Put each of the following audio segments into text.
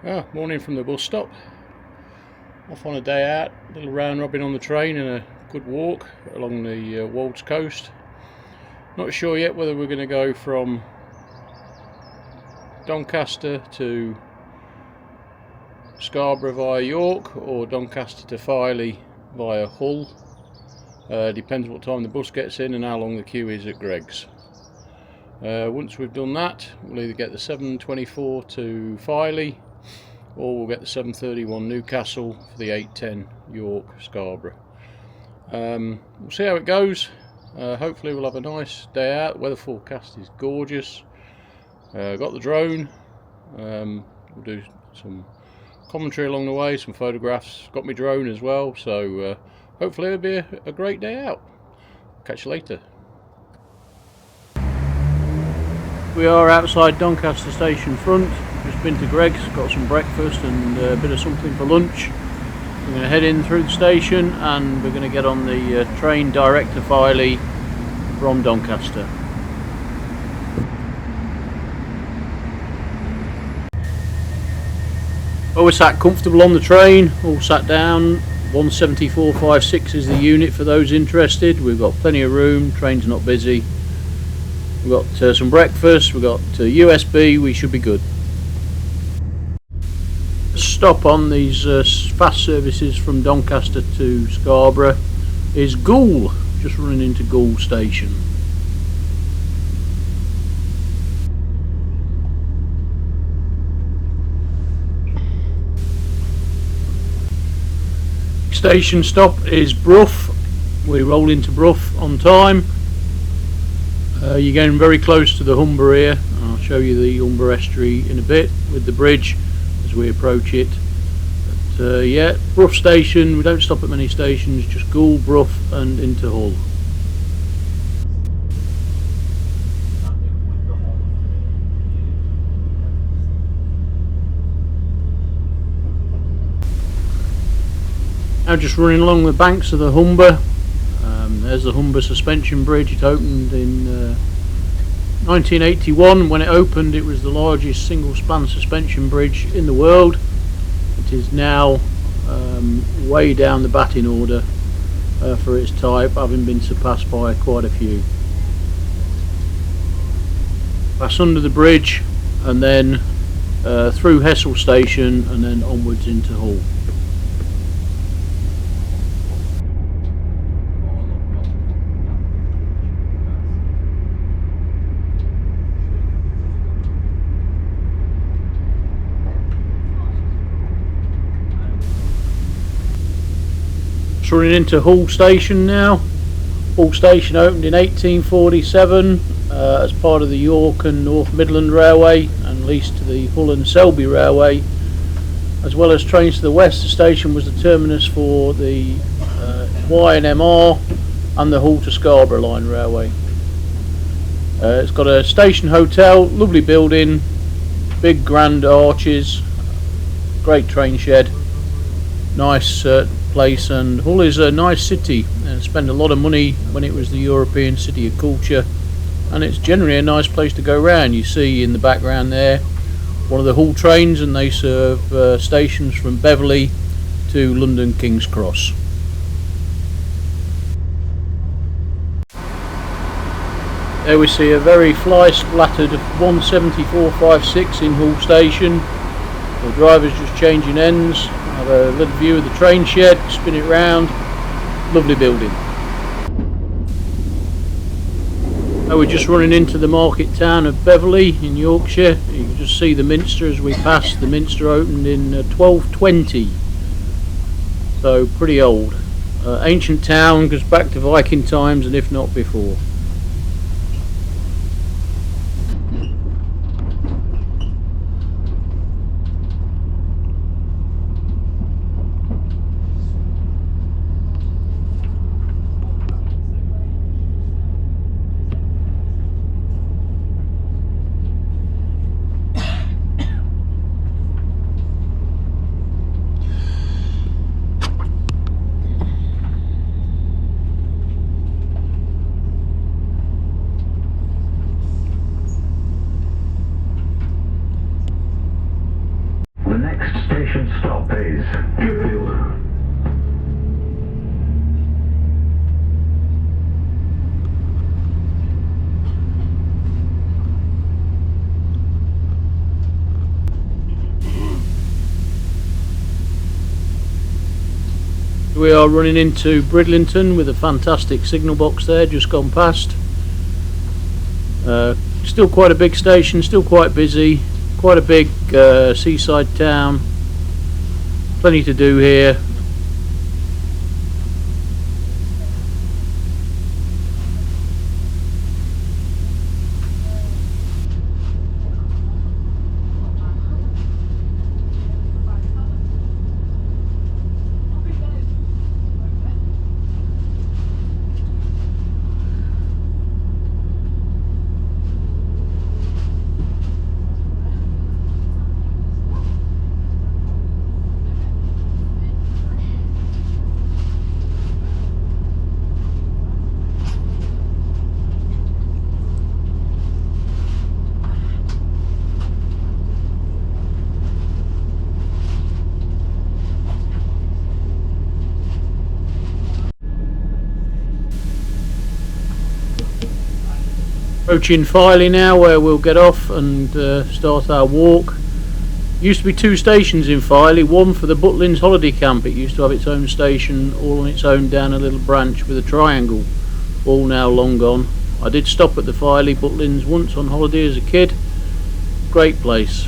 Morning from the bus stop. Off on a day out, a little round robin on the train and a good walk along the Wolds coast. Not sure yet whether we're going to go from Doncaster to Scarborough via York or Doncaster to Filey via Hull. Depends what time the bus gets in and how long the queue is at Greg's. Once we've done that, we'll either get the 7:24 to Filey or we'll get the 7:31 Newcastle for the 8:10 York Scarborough. We'll see how it goes. Hopefully we'll have a nice day out. The weather forecast is gorgeous. Got the drone. We'll do some commentary along the way, some photographs. Got my drone as well, so hopefully it'll be a great day out. Catch you later. We are outside Doncaster station front. Just been to Greg's, got some breakfast and a bit of something for lunch. We're going to head in through the station and we're going to get on the train direct to Filey from Doncaster. Well, we're sat comfortable on the train, all sat down. 174.56 is the unit for those interested. We've got plenty of room, train's not busy. We've got some breakfast, we've got USB, we should be good. Stop on these fast services from Doncaster to Scarborough is Goole, just running into Goole station. Station stop is Brough. We roll into Brough on time. You're getting very close to the Humber here. I'll show you the Humber estuary in a bit with the bridge as we approach it. But yeah, Brough station, we don't stop at many stations, just Goole, Brough and into Hull. Now just running along the banks of the Humber. There's the Humber suspension bridge. It opened in 1981. When it opened, it was the largest single span suspension bridge in the world. It is now way down the batting order for its type, having been surpassed by quite a few. Pass under the bridge and then through Hessel station and then onwards into Hull. Running into Hull station now. Hull station opened in 1847 as part of the York and North Midland Railway and leased to the Hull and Selby Railway, as well as trains to the west. The station was the terminus for the Y&MR and the Hull to Scarborough line railway. It's got a station hotel, lovely building, big grand arches, great train shed, nice place, and Hull is a nice city. Spent a lot of money when it was the European City of Culture, and it's generally a nice place to go round. You see in the background there one of the Hull trains, and they serve stations from Beverley to London King's Cross. There we see a very fly splattered 174.56 in Hull station. The driver's just changing ends. Have a little view of the train shed, spin it round, lovely building. Now we're just running into the market town of Beverley in Yorkshire. You can just see the Minster as we pass. The Minster opened in 1220, so pretty old. Ancient town, goes back to Viking times and if not before. We are running into Bridlington with a fantastic signal box there, just gone past. Still quite a big station, still quite busy, quite a big seaside town, plenty to do here. Approaching Filey now, where we'll get off and start our walk. Used to be 2 stations in Filey, one for the Butlins holiday camp. It used to have its own station all on its own down a little branch with a triangle, all now long gone. I did stop at the Filey Butlins once on holiday as a kid. Great place.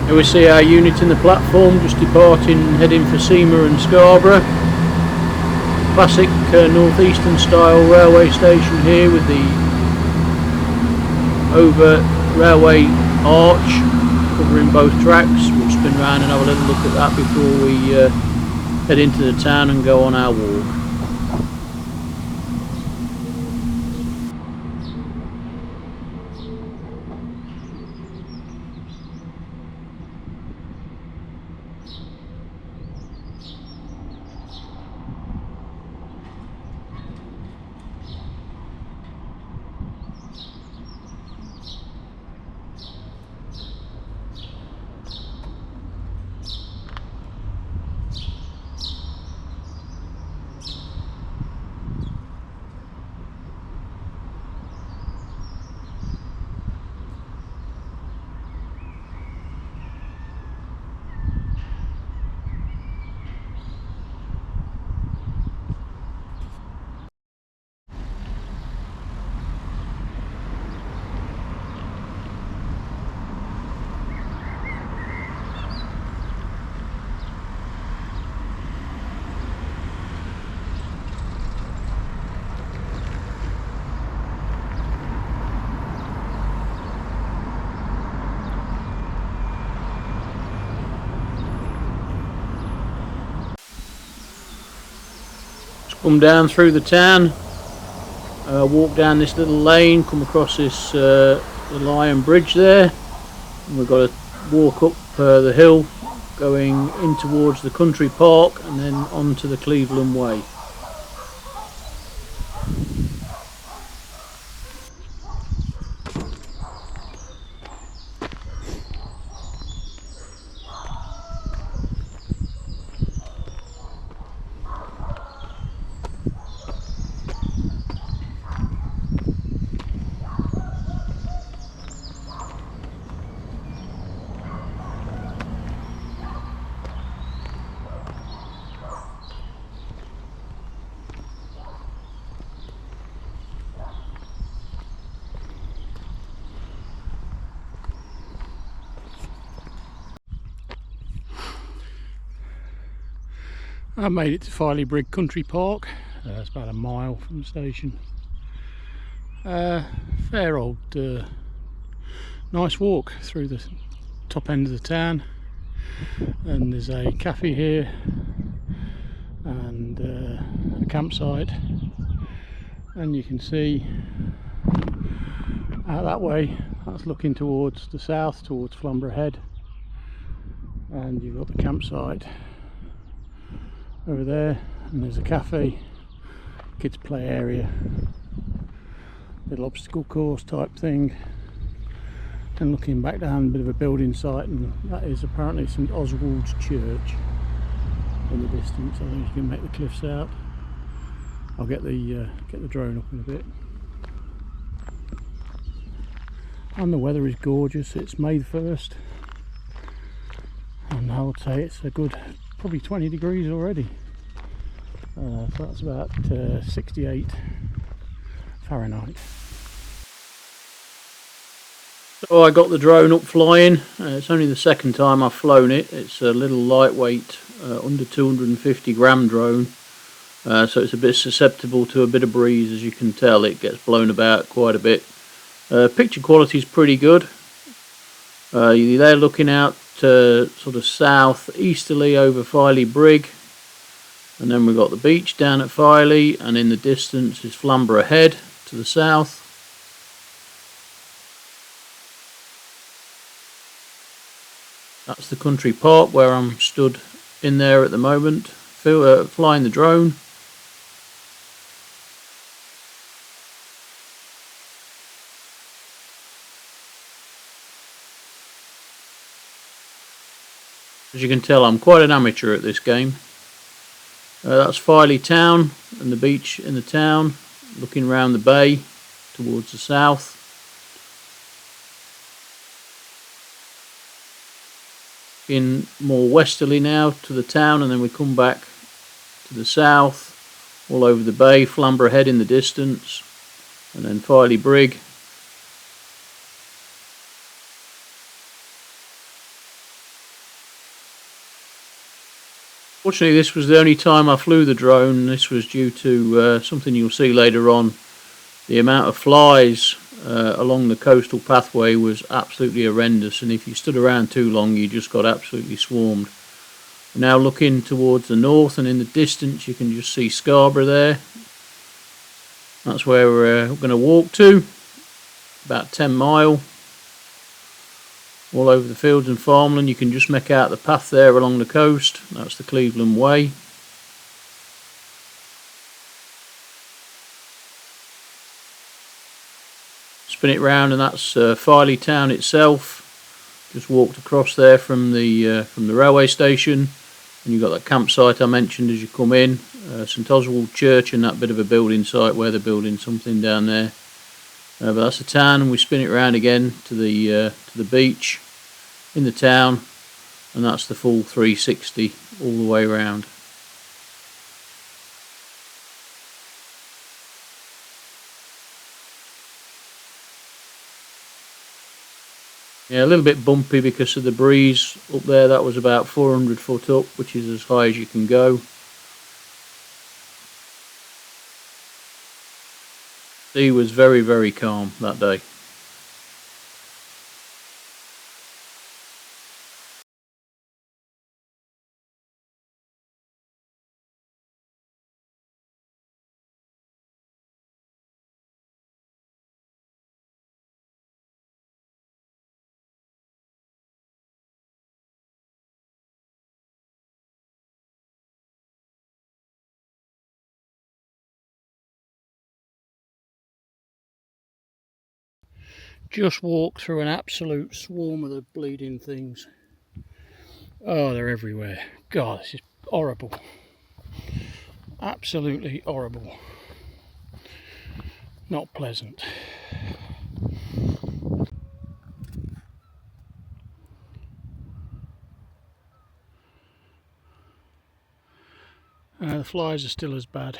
Here we see our unit in the platform, just departing, heading for Seamer and Scarborough. Classic northeastern style railway station here with the over railway arch covering both tracks. We'll spin round and have a little look at that before we head into the town and go on our walk. Come down through the town, walk down this little lane, come across this the Lion Bridge there, and we've got to walk up the hill going in towards the country park and then onto the Cleveland Way. I made it to Filey Brig Country Park. It's about a mile from the station. Fair old nice walk through the top end of the town, and there's a cafe here and a campsite, and you can see out that way, that's looking towards the south, towards Flamborough Head, and you've got the campsite over there, and there's a cafe, kids play area little obstacle course type thing. And looking back down, a bit of a building site, and that is apparently St Oswald's Church in the distance. I think you can make the cliffs out. I'll get the drone up in a bit. And the weather is gorgeous. It's May the 1st, and I would say it's a good probably 20 degrees already. So that's about 68 Fahrenheit. So I got the drone up flying. It's only the second time I've flown it. It's a little lightweight, under 250 gram drone. So it's a bit susceptible to a bit of breeze, as you can tell. It gets blown about quite a bit. Picture quality is pretty good. You're there looking out sort of south easterly over Filey Brig, and then we've got the beach down at Filey, and in the distance is Scarborough Head to the south. That's the country park where I'm stood in there at the moment, flying the drone. As you can tell, I'm quite an amateur at this game. That's Filey town and the beach in the town, looking round the bay towards the south. In more westerly now to the town, and then we come back to the south, all over the bay, Scarborough Head in the distance, and then Filey Brig. Fortunately, this was the only time I flew the drone. This was due to something you'll see later on. The amount of flies along the coastal pathway was absolutely horrendous, and if you stood around too long you just got absolutely swarmed. We're now looking towards the north, and in the distance you can just see Scarborough there. That's where we're going to walk to, about 10 mile, all over the fields and farmland. You can just make out the path there along the coast. That's the Cleveland Way. Spin it round, and that's Filey town itself. Just walked across there from the railway station, and you've got that campsite I mentioned as you come in, St Oswald Church, and that bit of a building site where they're building something down there. But that's the town, and we spin it round again to the beach in the town, and that's the full 360 all the way round. Yeah, a little bit bumpy because of the breeze up there. That was about 400 foot up, which is as high as you can go. Sea was very, very calm that day. Just walked through an absolute swarm of the bleeding things. Oh, they're everywhere. God, this is horrible. Absolutely horrible. Not pleasant. The flies are still as bad.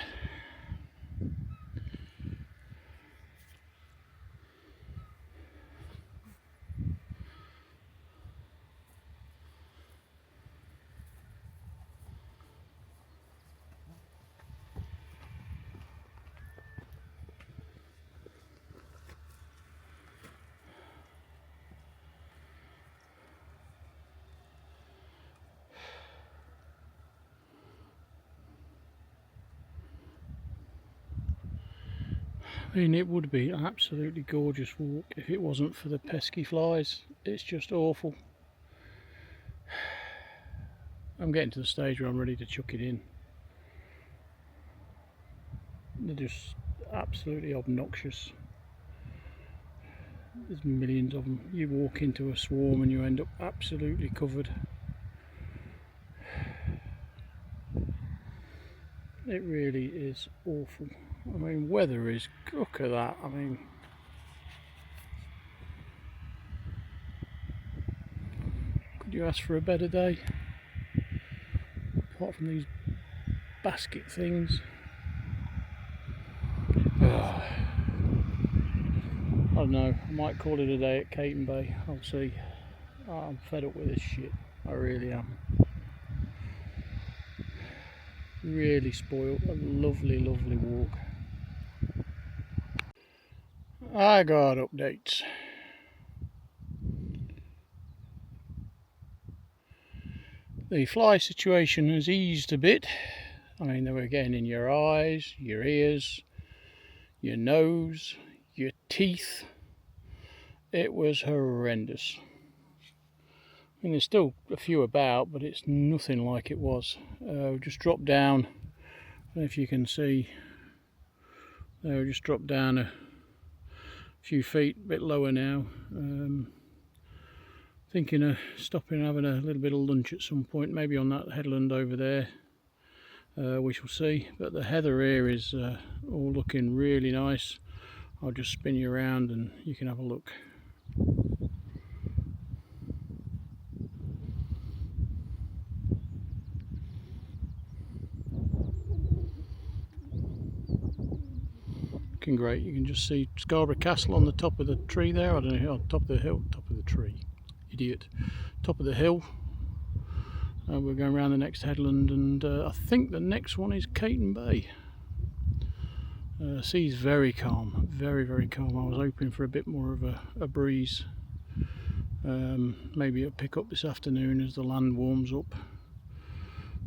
I mean, it would be an absolutely gorgeous walk if it wasn't for the pesky flies. It's just awful. I'm getting to the stage where I'm ready to chuck it in. They're just absolutely obnoxious. There's millions of them. You walk into a swarm and you end up absolutely covered. It really is awful. I mean, weather is, look at that. I mean, could you ask for a better day? Apart from these basket things. I don't know, I might call it a day at Caton Bay, I'll see. I'm fed up with this shit, I really am. Really spoiled a lovely, lovely walk. I got updates. The fly situation has eased a bit. I mean, they were getting in your eyes, your ears, your nose, your teeth. It was horrendous. I mean, there's still a few about, but it's nothing like it was. Just dropped down. I don't know if you can see. They just dropped down a few feet, a bit lower now. Thinking of stopping and having a little bit of lunch at some point, maybe on that headland over there. We shall see. But the heather here is all looking really nice. I'll just spin you around and you can have a look. Looking great. You can just see Scarborough Castle on the top of the tree there. I don't know, on top of the hill, top of the tree. Idiot. Top of the hill. We're going around the next headland, and I think the next one is Caton Bay. Sea's very calm, very, very calm. I was hoping for a bit more of a breeze. Maybe it'll pick up this afternoon as the land warms up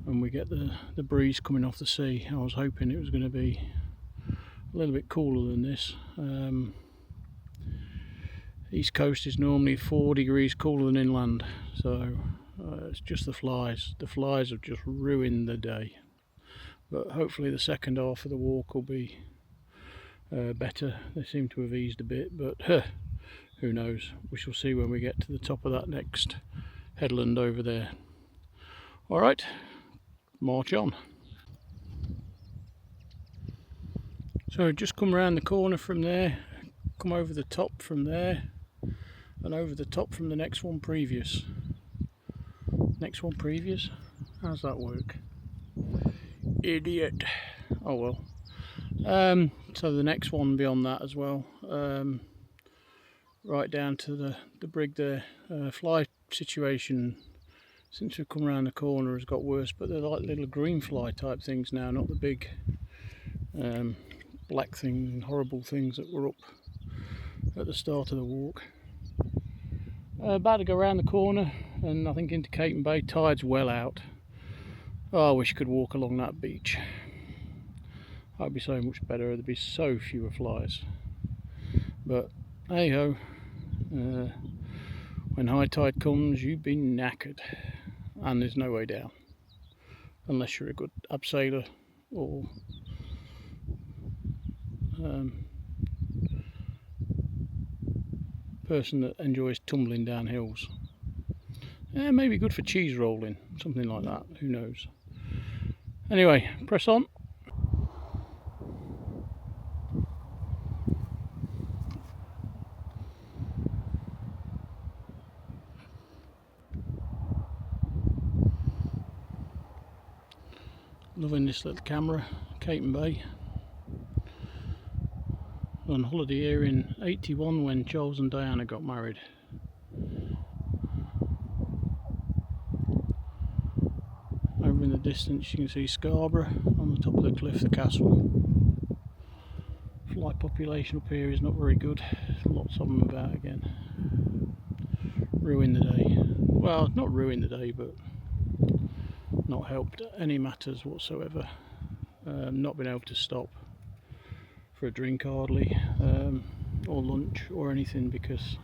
and we get the breeze coming off the sea. I was hoping it was going to be a little bit cooler than this. East coast is normally 4 degrees cooler than inland, so it's just the flies. The flies have just ruined the day. But hopefully the second half of the walk will be better. They seem to have eased a bit, but who knows? We shall see when we get to the top of that next headland over there. Alright, march on. So just come around the corner from there, come over the top from there, and over the top from the next one previous. Next one previous? How's that work? Idiot. Oh well. So the next one beyond that as well. Right down to the brig there. Fly situation since we've come around the corner has got worse, but they're like little green fly type things now, not the big black things, horrible things that were up at the start of the walk. About to go around the corner and I think into Caton Bay. Tide's well out. Oh, I wish I could walk along that beach. That'd be so much better. There'd be so fewer flies. But hey ho, when high tide comes you'd be knackered and there's no way down unless you're a good abseiler or person that enjoys tumbling down hills. Yeah, maybe good for cheese rolling, something like that, who knows. Anyway, press on. Loving this little camera, Caton Bay. On holiday here in '81 when Charles and Diana got married. Over in the distance you can see Scarborough on the top of the cliff, the castle. Fly population up here is not very good. Lots of them about again. Ruin the day. Well, not ruin the day, but not helped any matters whatsoever. Not been able to stop for a drink hardly, or lunch or anything, because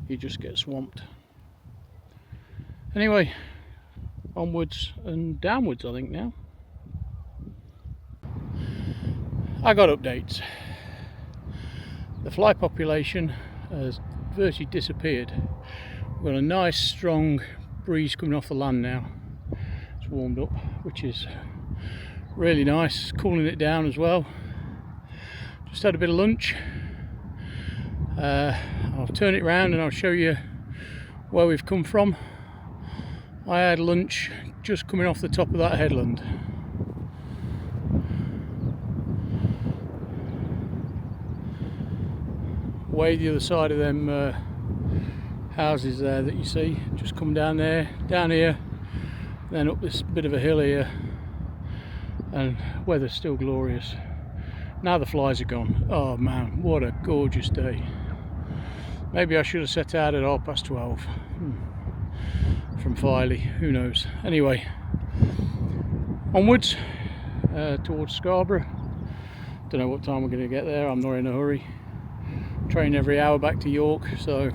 you just get swamped. Anyway, onwards and downwards I think now. I got updates. The fly population has virtually disappeared. We've got a nice strong breeze coming off the land now. It's warmed up, which is really nice, cooling it down as well. Just had a bit of lunch. I'll turn it around and I'll show you where we've come from. I had lunch just coming off the top of that headland. Way the other side of them houses there that you see, just come down there, down here, then up this bit of a hill here, and weather's still glorious. Now the flies are gone. Oh man, what a gorgeous day. Maybe I should have set out at 12:30 from Filey, who knows. Anyway, onwards towards Scarborough. Don't know what time we're going to get there, I'm not in a hurry. Train every hour back to York, so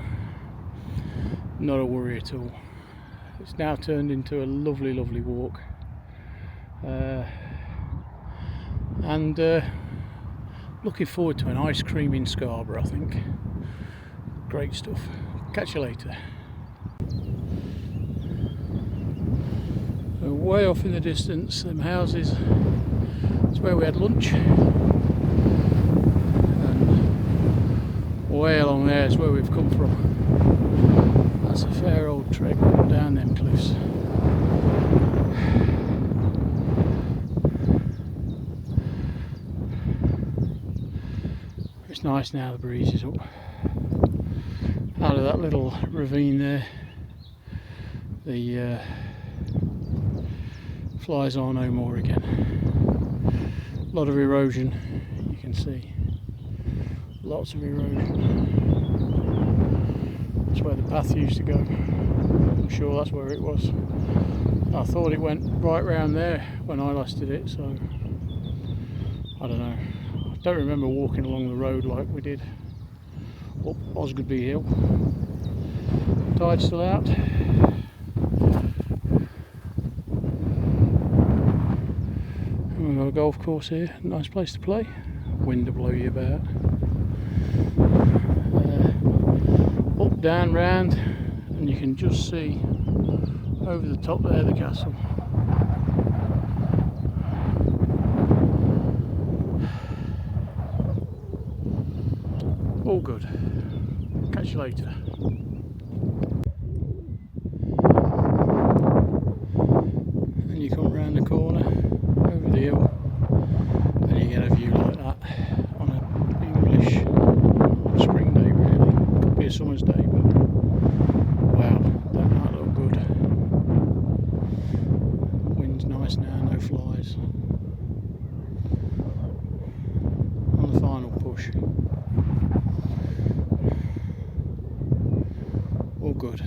not a worry at all. It's now turned into a lovely walk, and looking forward to an ice cream in Scarborough, I think. Great stuff. Catch you later. So way off in the distance, them houses, that's where we had lunch. Way along there is where we've come from. That's a fair old trek down them cliffs. It's nice now the breeze is up. Out of that little ravine there, the flies are no more again. A lot of erosion, you can see. Lots of erosion. That's where the path used to go. I'm sure that's where it was. I thought it went right round there when I last did it, so I don't know. I don't remember walking along the road like we did up Osgoodby Hill. Tide's still out. And we've got a golf course here, nice place to play. Wind to blow you about. Up, down, round, and you can just see over the top there the castle. All good. Catch you later. And you come round the corner, over the hill, and you get a view like that on an English spring day, really. Could be a summer's day, but wow, don't that look good. Wind's nice now, no flies. On the final push. All good.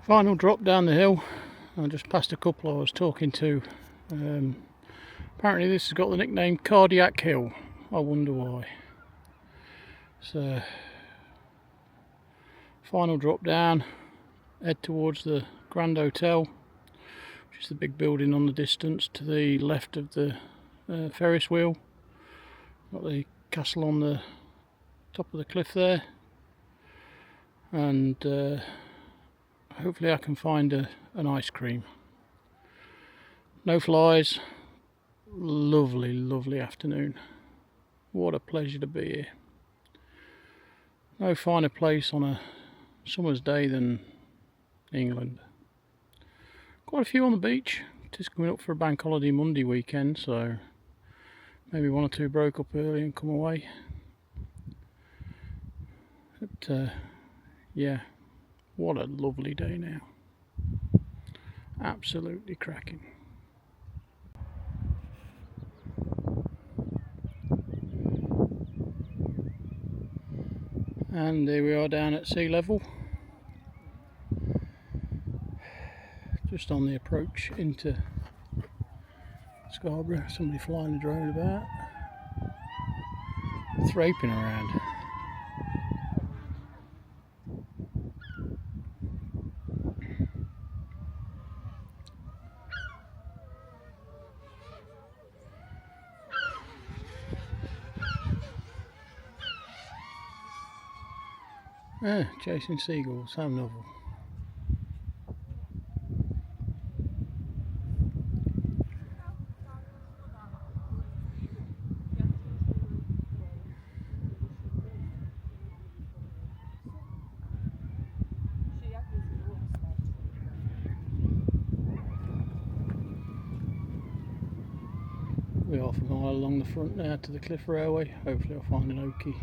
Final drop down the hill. I just passed a couple I was talking to. Apparently this has got the nickname Cardiac Hill. I wonder why. So final drop down, head towards the Grand Hotel, which is the big building on the distance to the left of the Ferris wheel. Got the castle on the top of the cliff there, and hopefully I can find an ice cream. No flies. Lovely, lovely afternoon. What a pleasure to be here. No finer place on a summer's day than England. Quite a few on the beach. Just coming up for a bank holiday Monday weekend, so maybe one or two broke up early and come away. But yeah, what a lovely day now. Absolutely cracking. And here we are down at sea level, just on the approach into Scarborough. Somebody flying a drone about, thraping around. Chasing seagulls, how novel. We're half a mile along the front now to the Cliff Railway. Hopefully I'll find an oakie.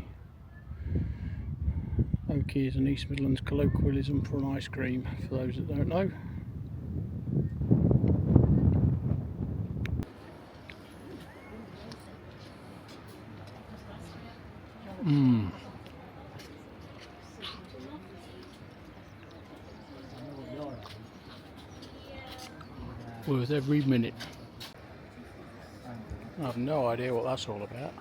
Oakie is an East Midlands colloquialism for an ice cream, for those that don't know. Worth every minute. I have no idea what that's all about.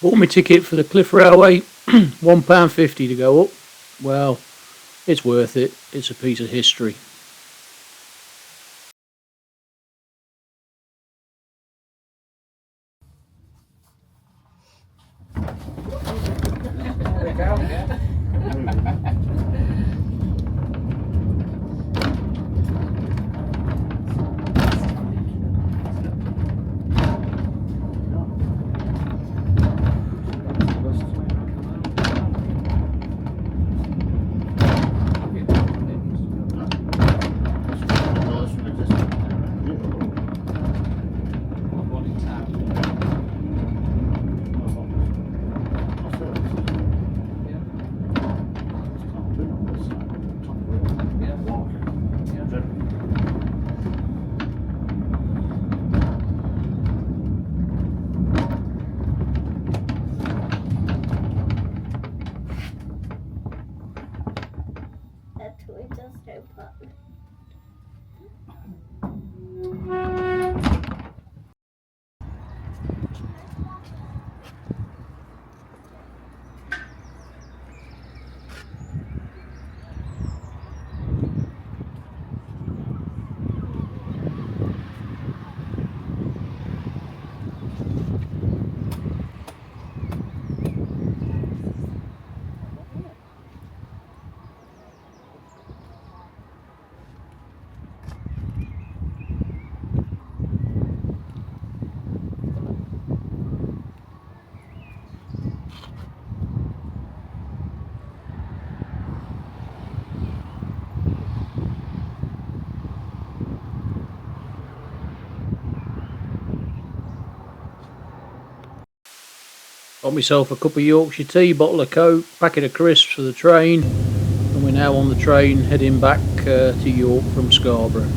Bought my ticket for the Cliff Railway, £1.50 to go up. Well, it's worth it. It's a piece of history. Got myself a cup of Yorkshire tea, bottle of Coke, packet of crisps for the train, and we're now on the train heading back to York from Scarborough.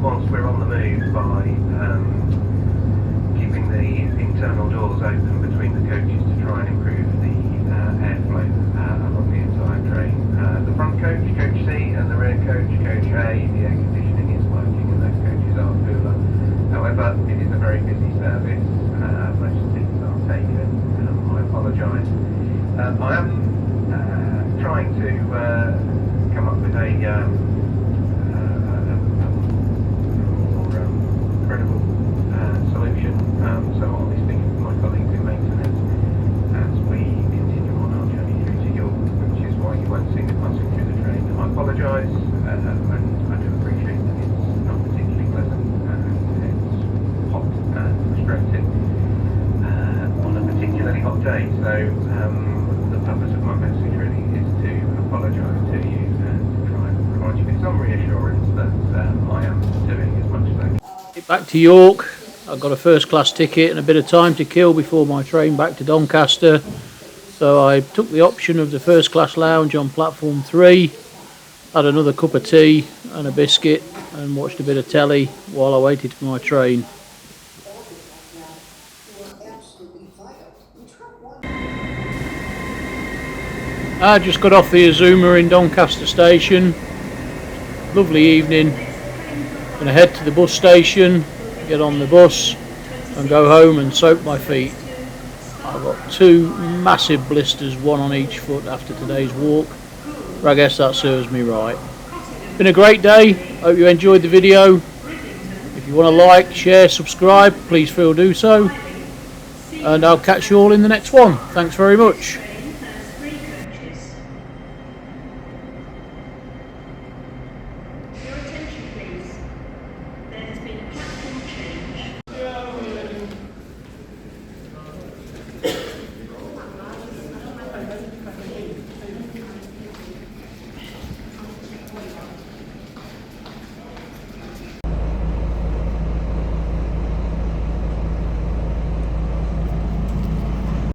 Whilst we're on the move by keeping the internal doors open between the coaches to try and improve the airflow along the entire train. The front coach, coach C, and the rear coach, coach A, the air conditioning is working and those coaches are cooler. However, it is a very busy service, most seats are taken. I apologise. I am trying to come up with a credible solution, so I'll be speaking to my colleagues in maintenance as we continue on our journey through to York, which is why you won't see me passing through the train. I apologise, and I do appreciate that it's not particularly pleasant, it's hot and frustrating on a particularly hot day, so the purpose of my message really is to apologise to you and to try and provide you with some reassurance that I am doing as much as I can. Back to York. I've got a first class ticket and a bit of time to kill before my train back to Doncaster, so I took the option of the first class lounge on platform 3, had another cup of tea and a biscuit and watched a bit of telly while I waited for my train. I just got off the Azuma in Doncaster station. Lovely evening. Gonna head to the bus station, get on the bus and go home and soak my feet. I've got 2 massive blisters, one on each foot after today's walk, but I guess that serves me right. Been a great day, hope you enjoyed the video. If you want to like, share, subscribe, please feel do so, and I'll catch you all in the next one. Thanks very much.